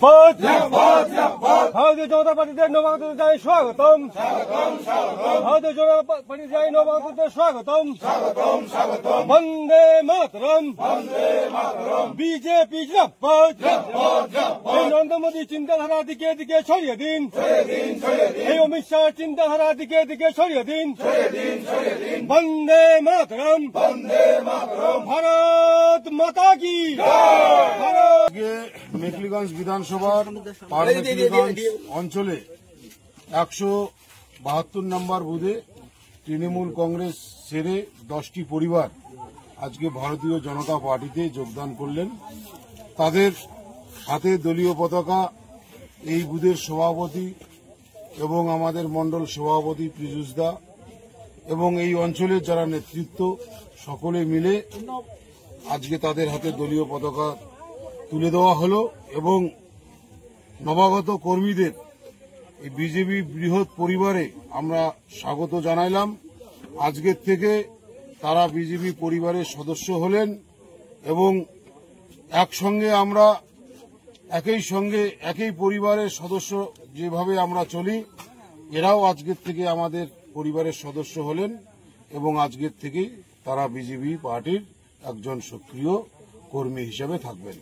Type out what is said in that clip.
জিন্দাবাদ ভারতীয় জনতা পার্টিতে নবাগতদের জানাই স্বাগতম। ভারতীয় জনতা পার্টি জানাই নবাগতদের স্বাগতম। বন্দে মাতরম, বিজেপি জিন্দাবাদ। এই নরেন্দ্র মোদী চিন্তাধারা দিকে দিকে ছড়িয়ে দিন, এই অমিত শাহ চিন্তাধারা দিকে দিকে ছড়িয়ে দিন। বন্দে মাতরম, ভারত মাতা কি। মেখলিগঞ্জ বিধানসভার মেখলিগঞ্জ অঞ্চলে 172 নম্বর বুথে তৃণমূল কংগ্রেস ছেড়ে 10টি পরিবার আজকে ভারতীয় জনতা পার্টিতে যোগদান করলেন। তাদের হাতে দলীয় পতাকা এই বুথের সভাপতি এবং আমাদের মণ্ডল সভাপতি পীযূষ দা এবং এই অঞ্চলের যারা নেতৃত্ব সকলে মিলে আজকে তাদের হাতে দলীয় পতাকা তুলে দেওয়া হলো এবং নবাগত কর্মীদের এই বিজেপি বৃহৎ পরিবারে আমরা স্বাগত জানাইলাম। আজকের থেকে তারা বিজেপি পরিবারের সদস্য হলেন এবং একসঙ্গে আমরা একই পরিবারের সদস্য যেভাবে আমরা চলি, এরাও আজকের থেকে আমাদের পরিবারের সদস্য হলেন এবং আজকের থেকেই তারা বিজেপি পার্টির একজন সক্রিয় কর্মী হিসেবে থাকবেন।